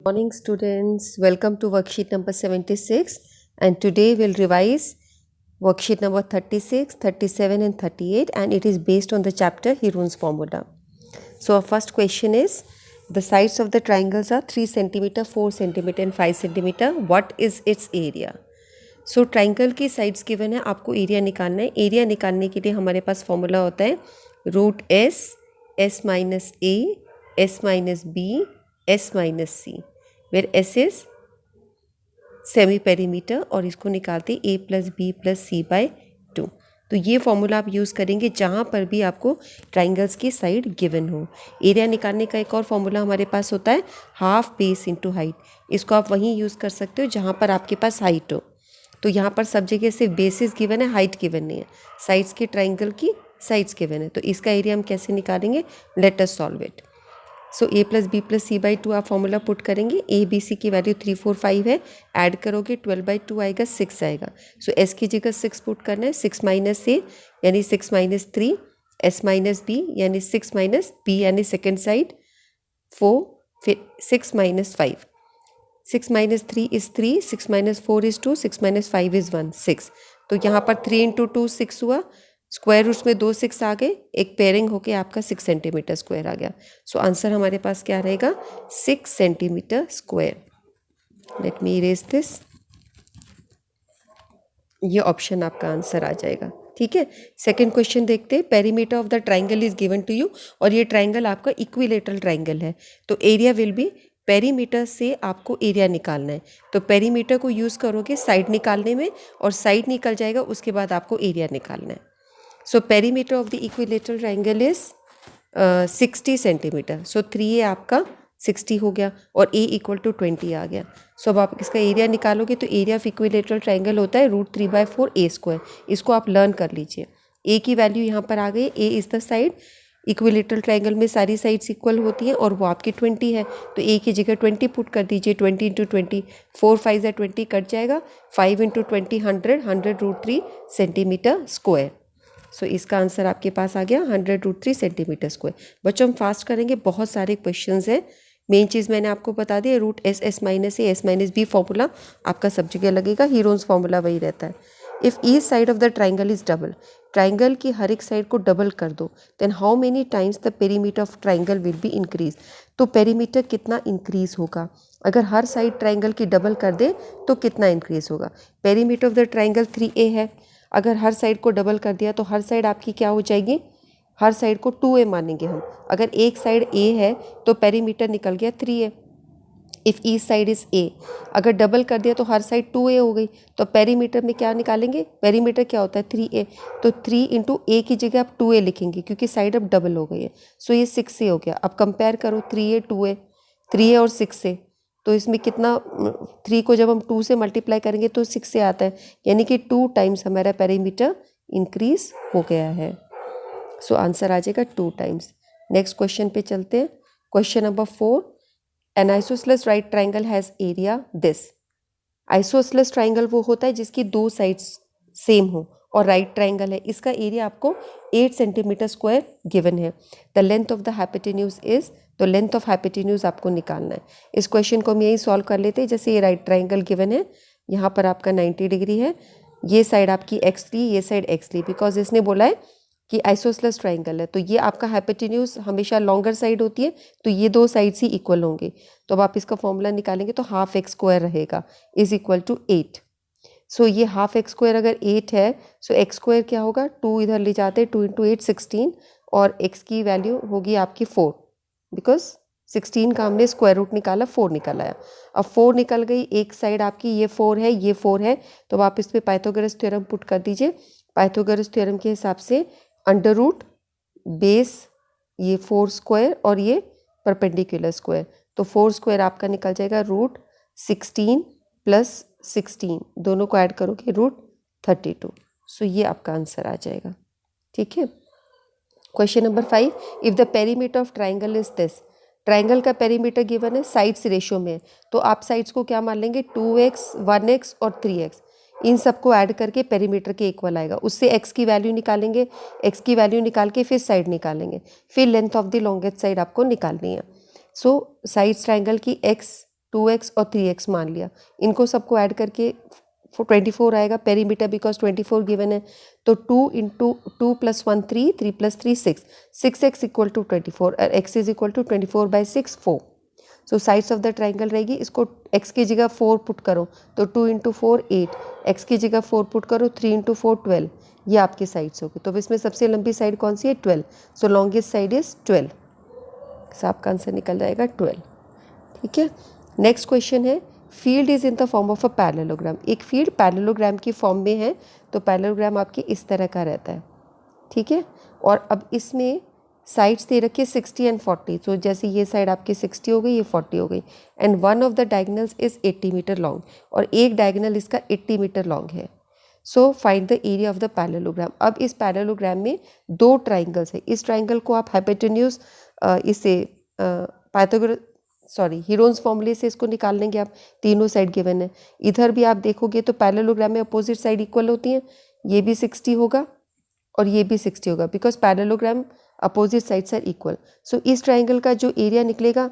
Morning students, welcome to worksheet number 76 and today we'll revise worksheet number 36, 37 and 38 and it is based on the chapter Heron's formula. So our first question is the sides of the triangles are 3 centimeter, 4 centimeter and 5 centimeter. What is its area? So triangle की sides given है, आपको area निकालना है. Area निकालने के लिए हमारे पास formula होता है root S minus A S minus B S minus C, where S is semi perimeter और इसको निकालते A plus B plus C by 2. तो ये फॉर्मूला आप यूज़ करेंगे जहाँ पर भी आपको ट्राइंगल्स की साइड गिवन हो. एरिया निकालने का एक और फॉर्मूला हमारे पास होता है हाफ बेस इनटू हाइट. इसको आप वहीं यूज़ कर सकते हो जहाँ पर आपके पास हाइट हो. तो यहाँ पर सब जगह सिर्फ बेसिस गिवन है, हाइट गिवन नहीं है. साइड्स के ट्राइंगल की साइड्स गिवन है, तो इसका एरिया हम कैसे निकालेंगे? Let us solve it. So A plus B plus C by 2 आप फॉर्मूला पुट करेंगे. ए बी सी की वैल्यू 3 4 5 है, ऐड करोगे 12/2 आएगा, 6 आएगा. सो एस की जगह 6 पुट करना है. 6 माइनस ए यानी 6 माइनस 3, एस माइनस बी यानी 6 माइनस बी यानी सेकेंड साइड 4, फिर 6 minus 5. 6 minus 3 is 3, 6 minus 4 is 2, 6 minus 5 is 1, 6. तो यहाँ पर 3 इंटू 2 6 हुआ. स्क्वायर रूट्स में 2 6 आ गए, एक पेयरिंग होके आपका 6 सेंटीमीटर स्क्वायर आ गया. सो आंसर हमारे पास क्या रहेगा? 6 centimetre square. Let me erase this. ये ऑप्शन आपका आंसर आ जाएगा. ठीक है. सेकंड क्वेश्चन देखते हैं. Perimeter of the triangle is given to you और ये ट्राइंगल आपका इक्विलेटरल ट्राइंगल है. तो एरिया विल बी, पेरीमीटर से आपको एरिया निकालना है. तो पेरीमीटर को यूज़ करोगे साइड निकालने में और साइड निकल जाएगा, उसके बाद आपको एरिया निकालना है. So perimeter of the equilateral triangle is 60 centimetre. So 3 आपका 60 हो गया और a इक्वल टू 20 आ गया. सो अब आप इसका एरिया निकालोगे तो एरिया ऑफ इक्विलेटरल ट्राइंगल होता है √3/4 a स्क्वायर. इसको आप लर्न कर लीजिए. a की वैल्यू यहाँ पर आ गई. a is the side. Equilateral triangle में सारी साइड्स इक्वल होती हैं और वो आपकी 20 है, तो a की जगह 20 पुट कर दीजिए. 20 इंटू 20, 4 5 20 कट जाएगा. 5 इंटू 20 100, 100√3 सेंटीमीटर स्क्वायर. सो इसका आंसर आपके पास आ गया 100√3 सेंटीमीटर स्क्वायर. बच्चों हम फास्ट करेंगे, बहुत सारे क्वेश्चंस हैं. मेन चीज़ मैंने आपको बता दी, root S minus A S minus b formula आपका सब जगह लगेगा. हीरोन्स फॉर्मूला वही रहता है. If each side of the triangle is double, triangle की हर एक साइड को डबल कर दो, then how many times the perimeter of triangle will be increase. तो पेरीमीटर कितना इंक्रीज होगा? अगर हर साइड ट्राइंगल की डबल कर दे तो कितना इंक्रीज होगा? Perimeter of the triangle 3a है. अगर हर साइड को डबल कर दिया तो हर साइड आपकी क्या हो जाएगी? हर साइड को 2a मानेंगे हम. अगर एक साइड a है तो पेरीमीटर निकल गया 3a. If each side is a, अगर डबल कर दिया तो हर साइड 2a हो गई. तो पेरीमीटर में क्या निकालेंगे? पेरीमीटर क्या होता है? 3a. तो 3 इंटू ए की जगह आप 2a लिखेंगे क्योंकि साइड अब डबल हो गई है. सो ये 6a हो गया. अब कंपेयर करो 3a 2a, 3a और 6a. तो इसमें कितना, 3 को जब हम 2 से मल्टीप्लाई करेंगे तो 6 से आता है, यानी कि 2 टाइम्स हमारा पेरीमीटर इंक्रीज हो गया है. सो आंसर आ जाएगा 2 टाइम्स. नेक्स्ट क्वेश्चन पे चलते हैं. Question number 4. N isosceles right triangle has area this. Isosceles triangle वो होता है जिसकी 2 साइड्स सेम हो और राइट ट्राइंगल है. इसका एरिया आपको 8 सेंटीमीटर स्क्वायर गिवन है. The length of the hypotenuse is, तो लेंथ ऑफ हाइपोटेन्यूज आपको निकालना है. इस क्वेश्चन को हम यही सॉल्व कर लेते हैं. जैसे ये राइट ट्राइंगल गिवन है, यहाँ पर आपका 90 डिग्री है, ये साइड आपकी x ली, ये साइड x ली, बिकॉज इसने बोला है कि आइसोसेलेस ट्राइंगल है. तो ये आपका हाइपोटेन्यूज हमेशा लॉन्गर साइड होती है, तो ये 2 साइड्स ही इक्वल होंगे. तो अब आप इसका फॉर्मूला निकालेंगे तो हाफ एक्स स्क्वायर रहेगा इज इक्वल टू 8. सो ये हाफ एक्स स्क्वायर अगर 8 है, सो एक्स स्क्वायर क्या होगा? 2 इधर ले जाते हैं, 2 इंटू 8 16 और x की वैल्यू होगी आपकी 4, बिकॉज 16 का हमने स्क्वायर रूट निकाला, 4 निकल आया. अब 4 निकल गई, एक साइड आपकी ये 4 है, ये 4 है, तो आप इस पर पाइथागोरस थ्योरम पुट कर दीजिए. पाइथागोरस थ्योरम के हिसाब से अंडर रूट बेस ये 4 स्क्वायर और ये परपेंडिकुलर स्क्वायर, तो 4 स्क्वायर आपका निकल जाएगा √16 प्लस 16, दोनों को ऐड करोगे √32. सो ये आपका आंसर आ जाएगा. ठीक है. Question number 5. If the perimeter of triangle is this. Triangle का पेरीमीटर गिवन है, साइड्स रेशियो में, तो आप साइड्स को क्या मान लेंगे? 2x 1x और 3x. इन सबको ऐड करके पेरीमीटर के इक्वल आएगा. उससे x की वैल्यू निकालेंगे, x की वैल्यू निकाल के फिर साइड निकालेंगे, फिर length of the longest side आपको निकालनी है. सो साइड्स ट्राइंगल की x 2x और 3x मान लिया, इनको सबको ऐड करके 24 आएगा पेरीमीटर, बिकॉज 24 गिवन है। तो 2 इंटू 2 + 1 3, 3 + 3 6, 6x इक्वल टू 24 और x is equal to 24/6 4। So sides of the triangle रहेगी, इसको x की जगह 4 पुट करो तो 2 इंटू 4 8, x की जगह 4 पुट करो 3 इंटू 4 12, ये आपकी साइड्स होगी। तो अब इसमें सबसे लंबी साइड कौन सी है? 12। सो लॉन्गेस्ट साइड इज 12। सो आपका आंसर निकल जाएगा 12। ठीक है, नेक्स्ट क्वेश्चन है field is in the form of a parallelogram. एक फील्ड पैरेललोग्राम की फॉर्म में है, तो पैरेललोग्राम आपके इस तरह का रहता है। ठीक है, और अब इसमें साइड्स दे रखी है 60 एंड 40। तो जैसे ये साइड आपकी 60 हो गई, ये 40 हो गई, and one of the diagonals is 80 metre long, और एक डायगनल इसका 80 मीटर लॉन्ग है। So find the area of the parallelogram. अब इस पैरेललोग्राम में दो ट्राइंगल्स है, इस ट्राइंगल को आप हाइपोटेन्यूज इसे पाइथागोरस हीरोन्स फॉर्मूले से इसको निकाल लेंगे आप, तीनों साइड गिवन है। इधर भी आप देखोगे तो पैरेललोग्राम में अपोजिट साइड इक्वल होती हैं, ये भी 60 होगा और ये भी 60 होगा, because parallelogram opposite sides are equal. So इस ट्राइंगल का जो एरिया निकलेगा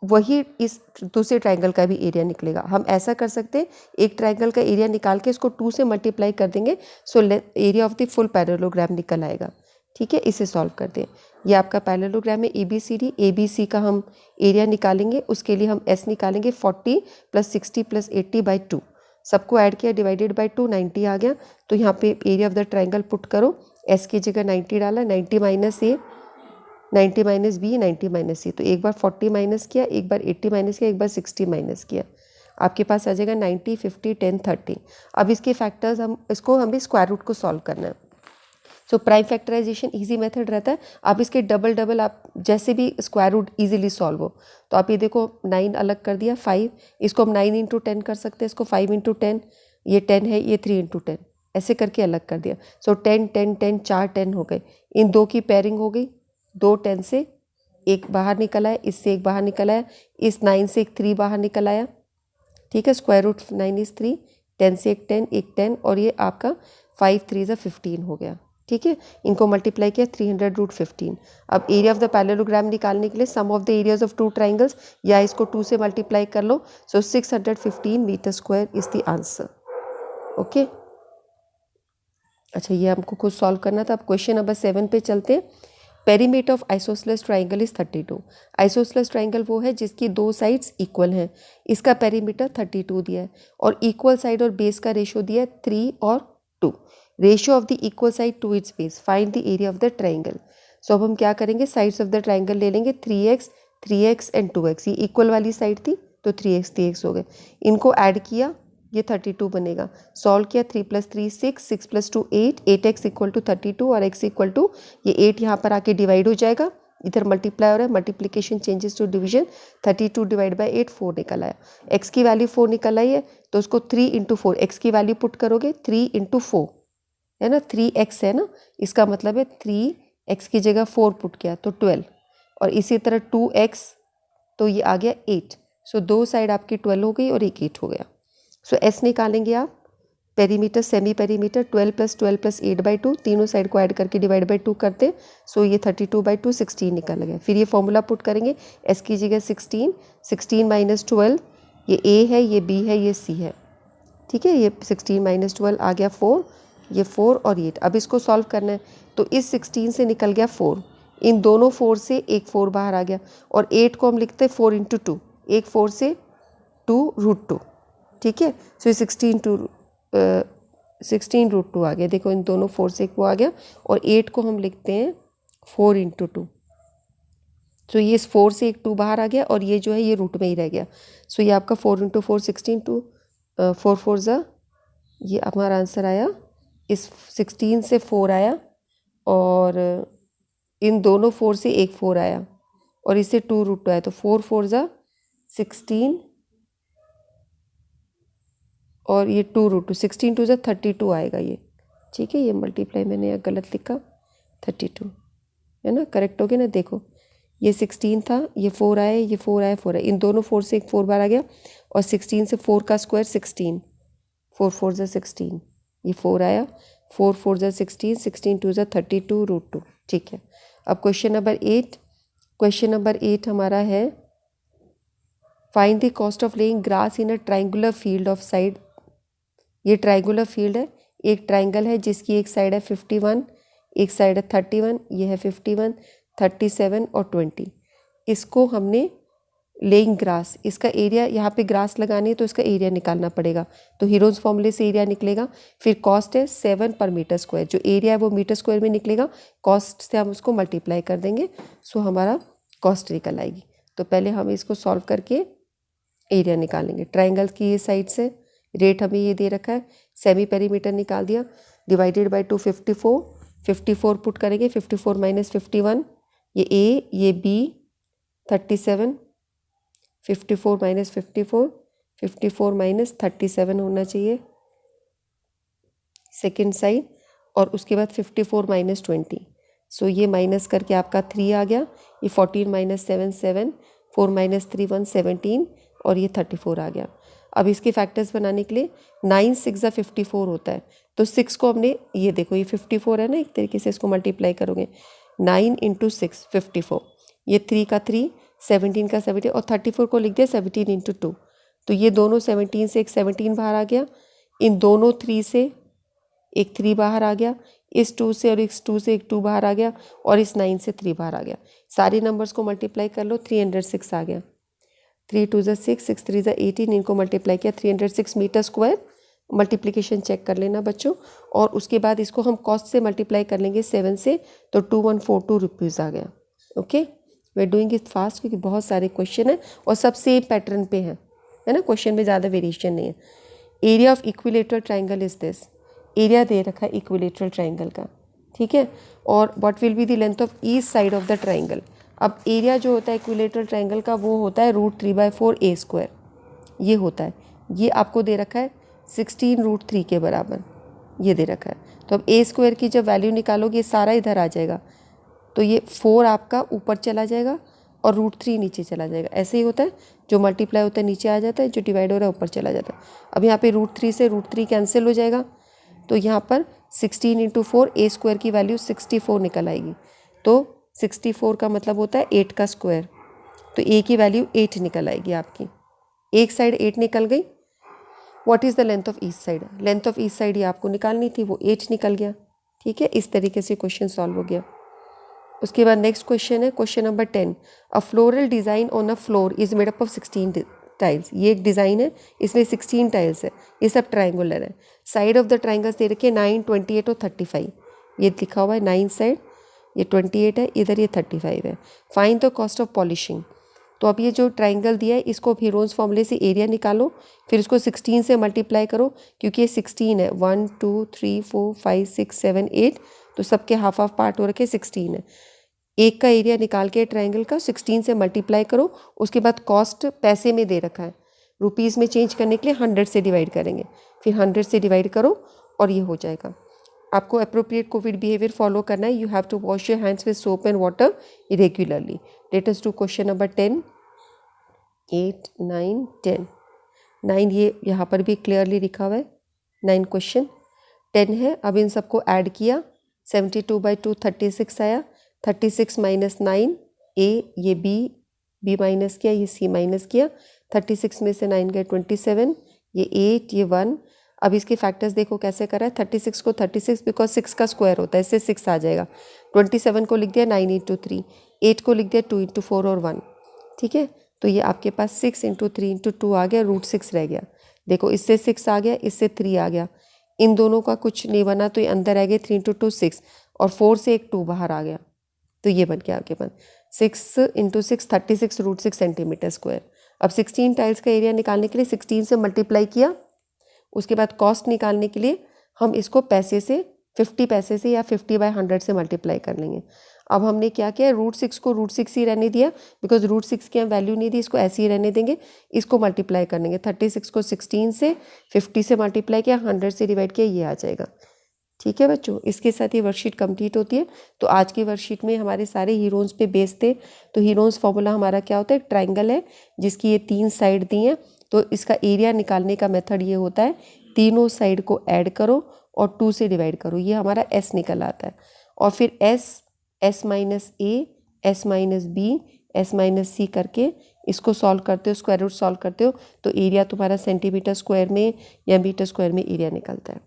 वही इस दूसरे ट्राइंगल का भी एरिया निकलेगा। हम ऐसा कर सकते हैं, एक ट्राइंगल का एरिया निकाल के इसको 2 से मल्टीप्लाई कर देंगे, so area of the full parallelogram निकल आएगा। ठीक है, इसे सॉल्व करते हैं। ये आपका पैरेललोग्राम है ABCD, ABC का हम एरिया निकालेंगे, उसके लिए हम S निकालेंगे 40 + 60 + 80/2, सबको ऐड किया डिवाइडेड बाय 2, 90 आ गया। तो यहाँ पे area of the triangle put करो, S की जगह 90 डाला, 90 - A, 90 - B, 90 - C। तो एक बार 40 माइनस किया, एक बार 80 माइनस किया, एक बार 60 माइनस किया, आपके पास आ जाएगा 90, 50, 10, 30। अब इसके फैक्टर्स हमें स्क्वायर रूट को सॉल्व करना है। So prime factorisation easy method रहता है, आप इसके डबल आप जैसे भी स्क्वायर रूट इजीली सॉल्व हो। तो आप ये देखो 9 अलग कर दिया, 5, इसको हम 9 × 10 कर सकते हैं, इसको 5 × 10, ये 10 है, ये 3 × 10, ऐसे करके अलग कर दिया। सो 10, 10, 10, 4 10 हो गए, इन दो की पेयरिंग हो गई, 2 10 से एक बाहर निकल आया, इससे एक बाहर निकल आया, इस 9 से एक 3 बाहर निकल आया। ठीक है, स्क्वायर रूट 9 इज 3, 10 से एक 10, और ये आपका 5 3 = 15 हो गया। ठीक है, इनको मल्टीप्लाई किया 300√15। अब एरिया ऑफ द पैरेललोग्राम निकालने के लिए sum of the areas of 2 triangles, या इसको 2 से मल्टीप्लाई कर लो, so 615 metre square is the answer. Okay, अच्छा ये हमको खुद सॉल्व करना था। अब क्वेश्चन नंबर 7 पे चलते हैं। Perimeter of isosceles triangle is 32। Isosceles triangle वो है जिसकी दो साइड्स इक्वल हैं, इसका पेरीमीटर 32 दिया है, और इक्वल साइड और बेस का रेशियो दिया है 3 और 2। Ratio of the equal side to its base, find the area of the triangle. So अब हम क्या करेंगे, साइड्स ऑफ द ट्राइंगल ले लेंगे, 3x, 3x एंड 2x। ये इक्वल वाली साइड थी तो 3x 3x हो गए, इनको ऐड किया, ये 32 बनेगा। सॉल्व किया, 3 + 3 6, 6 + 2 8, 8x इक्वल टू 32 और x इक्वल टू, ये 8 यहाँ पर आके डिवाइड हो जाएगा, इधर मल्टीप्लाई हो रहा है, मल्टीप्लिकेशन चेंजेस टू डिवीजन, 32 / 8 4 निकल आया। x की वैल्यू 4 निकल आई है, तो उसको 3 × 4, x की वैल्यू पुट करोगे 3 × 4 है ना, 3x है ना, इसका मतलब है 3x की जगह 4 पुट किया तो 12, और इसी तरह 2x, तो ये आ गया 8। सो दो साइड आपकी 12 हो गई और एक 8 हो गया। सो S निकालेंगे आप, पेरीमीटर सेमी पेरीमीटर 12 + 12 + 8/2, तीनों साइड को ऐड करके डिवाइड बाई 2 करते हैं, सो ये 32/2 16 निकल गया। फिर ये फॉर्मूला पुट करेंगे, S की जगह 16, 16 - 12, ये A है, ये B है, ये C है। ठीक है, ये 16 - 12 आ गया 4, ये 4 और 8। अब इसको सॉल्व करना है, तो इस 16 से निकल गया 4, इन दोनों 4 से एक 4 बाहर आ गया, और 8 को हम लिखते हैं 4 × 2, एक 4 से 2√2। ठीक है, सो ये 16√2 आ गया। देखो इन दोनों 4 से एक वो आ गया, और 8 को हम लिखते हैं 4 × 2। सो ये 4 से एक 2 बाहर आ गया, और ये जो है ये रूट में ही रह गया। सो ये आपका 4 × 4 16, 2 4 4 ज़ा, ये हमारा आंसर आया, इस 16 से 4 आया, और इन दोनों 4 से एक 4 आया, और इससे 2√2 आया, तो 4 4 ज़ा 16, और ये 2√2, 16 2 ज़ा 32 आएगा ये। ठीक है, ये मल्टीप्लाई मैंने यहाँ गलत लिखा, 32 है ना, करेक्ट हो गया ना। देखो ये 16 था, ये 4 आया, ये 4 आया, 4 आया, इन दोनों 4 से एक 4 बार आ गया, और 16 से 4 का स्क्वायर 16, 4 4 ज़ा 16, ये 4 आया, 4 4 ज़ा 16, 16 2 ज़ा 32√2। ठीक है, अब क्वेश्चन नंबर 8 हमारा है find the cost of laying grass in a triangular field of side. ये ट्राइंगुलर फील्ड है, एक ट्राइंगल है जिसकी एक साइड है 51, एक साइड है 31, ये है 51, 37 और 20। इसको हमने लेइंग ग्रास, इसका एरिया, यहाँ पे ग्रास लगानी है तो इसका एरिया निकालना पड़ेगा। तो हीरोज फॉर्मूले से एरिया निकलेगा। फिर कॉस्ट है 7 पर मीटर स्क्वायर, जो एरिया है वो मीटर स्क्वायर में निकलेगा, कॉस्ट से हम उसको मल्टीप्लाई कर देंगे, सो हमारा कॉस्ट निकल आएगी। तो पहले हम इसको सॉल्व करके एरिया निकालेंगे। ट्राइंगल की ये साइड से रेट हमें ये दे रखा है, सेमी पेरीमीटर निकाल दिया, डिवाइडेड बाय 254, 54 पुट करेंगे, 54 माइनस 51, ये ए ये बी, 37, 54 माइनस 54, 54 माइनस 37 होना चाहिए सेकेंड साइड, और उसके बाद 54 माइनस 20, सो ये माइनस करके आपका 3 आ गया। ये 14 माइनस 7 7, 4 माइनस 3 1 17, और ये 34 आ गया। अब इसके फैक्टर्स बनाने के लिए 9 6 54 होता है, तो 6 को हमने, ये देखो ये 54 है ना, एक तरीके से इसको मल्टीप्लाई करोगे, 9 इंटू 6 54, ये 3 का 3, 17 का 17, और 34 को लिख दिया 17 इंटू 2। तो ये दोनों 17 से एक 17 बाहर आ गया, इन दोनों 3 से एक 3 बाहर आ गया, इस 2 से और इस 2 से एक 2 बाहर आ गया, और इस 9 से 3 बाहर आ गया। सारे नंबर्स को मल्टीप्लाई कर लो, 306 आ गया। 3 2 ज़ा 6, 6 3 ज़ा 18, इनको मल्टीप्लाई किया, 306 मीटर स्क्वायर। मल्टीप्लिकेशन चेक कर लेना बच्चों, और उसके बाद इसको हम कॉस्ट से मल्टीप्लाई कर लेंगे 7 से, तो 2142 रुपीज़ आ गया। Okay, way doing it fast क्योंकि बहुत सारे क्वेश्चन हैं और सब सेम पैटर्न पे हैं, है ना, क्वेश्चन में ज़्यादा वेरिएशन नहीं है। Area of equilateral triangle is this, area दे रखा है इक्विलेटरल ट्राइंगल का, ठीक है। और what will be the length of each side of the triangle. अब एरिया जो होता है इक्विलेटरल ट्राइंगल का वो होता है √3/4 a स्क्वायर, ये होता है। ये आपको दे रखा है 16√3 के बराबर, ये दे रखा है। तो अब a स्क्वायर की जब वैल्यू निकालोगे ये सारा इधर आ जाएगा, तो ये 4 आपका ऊपर चला जाएगा और √3 नीचे चला जाएगा। ऐसे ही होता है, जो मल्टीप्लाई होता है नीचे आ जाता है, जो डिवाइड हो रहा है ऊपर चला जाता है। अब यहाँ पे √3 से √3 कैंसिल हो जाएगा, तो यहाँ पर 16 इंटू 4 a स्क्वायर की वैल्यू 64 निकल आएगी। तो 64 का मतलब होता है 8 का स्क्वायर, तो a की वैल्यू 8 निकल आएगी आपकी। एक साइड 8 निकल गई। What is the length of each side, length of each side ये आपको निकालनी थी, वो 8 निकल गया, ठीक है। इस तरीके से क्वेश्चन सॉल्व हो गया। उसके बाद नेक्स्ट क्वेश्चन है question number 10। A floral design on a floor is made up of 16 tiles. ये एक डिज़ाइन है, इसमें 16 टाइल्स है, ये सब ट्राइंगुलर है। साइड ऑफ द ट्राइंगल्स दे रखे 9 28 और 35, ये लिखा हुआ है 9 साइड, ये 28 है, इधर ये 35 है। Find the cost of polishing. तो अब ये जो ट्राइंगल दिया है इसको हीरोन्स फॉर्मूले से एरिया निकालो, फिर इसको 16 से मल्टीप्लाई करो, क्योंकि ये 16 है, 1 2 3 4 5 6 7 8, तो सबके हाफ हाफ पार्ट हो रखे 16 है। एक का एरिया निकाल के ट्राइंगल का 16 से मल्टीप्लाई करो, उसके बाद कॉस्ट पैसे में दे रखा है, रुपीज़ में चेंज करने के लिए 100 से डिवाइड करेंगे, फिर 100 से डिवाइड करो और ये हो जाएगा। आपको अप्रोप्रिएट कोविड बिहेवियर फॉलो करना है। You have to wash your hands with soap and water regularly. Let us do question number 10, 8 9 10। 9 ये यहाँ पर भी क्लियरली लिखा हुआ है, 9 क्वेश्चन, 10 है। अब इन सबको ऐड किया, 72/2 36 आया, 36 माइनस 9 a, ये b माइनस किया, ये c माइनस किया, 36 में से 9 गए 27, ये 8, ये 1। अब इसके फैक्टर्स देखो कैसे कर रहा है, 36 को 36 बिकॉज 6 का स्क्वायर होता है, इससे 6 आ जाएगा। 27 को लिख दिया 9 इंटू 3, 8 को लिख दिया 2 इंटू 4 और 1, ठीक है। तो ये आपके पास 6 इंटू 3 इंटू 2 आ गया, √6 रह गया। देखो इससे 6 आ गया, इससे 3 आ गया, इन दोनों का कुछ नहीं बना, तो ये अंदर आ गया 3 इंटू 2 6, और 4 से एक 2 बाहर आ गया, तो ये बन गया आपके पास 6 इंटू 6 36 √6 सेंटीमीटर स्क्वायर। अब 16 टाइल्स का एरिया निकालने के लिए 16 से मल्टीप्लाई किया, उसके बाद कॉस्ट निकालने के लिए हम इसको पैसे से 50 पैसे से या 50/100 से मल्टीप्लाई कर लेंगे। अब हमने क्या किया, √6 को √6 ही रहने दिया, बिकॉज √6 की हम वैल्यू नहीं दी, इसको ऐसे ही रहने देंगे। इसको मल्टीप्लाई कर लेंगे, 36 को 16 से 50 से मल्टीप्लाई किया, 100 से डिवाइड किया, ये आ जाएगा, ठीक है बच्चों। इसके साथ ये वर्कशीट कंप्लीट होती है। तो आज की वर्कशीट में हमारे सारे हीरोन्स पे बेस थे। तो हीरोन्स फॉर्मूला हमारा क्या होता है, ट्राइंगल है जिसकी ये 3 साइड दी हैं, तो इसका एरिया निकालने का मेथड ये होता है, तीनों साइड को ऐड करो और 2 से डिवाइड करो, ये हमारा s निकल आता है। और फिर s minus a, s minus b, s minus c करके इसको सॉल्व करते हो, स्क्वायर रूट सॉल्व करते हो, तो एरिया तुम्हारा सेंटीमीटर स्क्वायर में या मीटर स्क्वायर में एरिया निकलता है।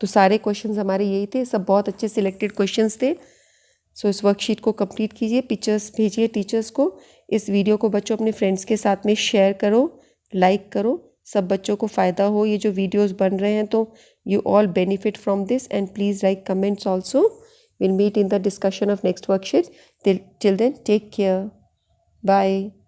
तो सारे क्वेश्चंस हमारे यही थे, सब बहुत अच्छे सिलेक्टेड क्वेश्चंस थे। सो इस वर्कशीट को कंप्लीट कीजिए, पिक्चर्स भेजिए टीचर्स को। इस वीडियो को बच्चों अपने फ्रेंड्स के साथ में शेयर करो, लाइक करो, सब बच्चों को फ़ायदा हो ये जो वीडियोस बन रहे हैं, तो you all benefit from this and please write comments also. Will meet in the discussion of next worksheet. Till then, take care. Bye.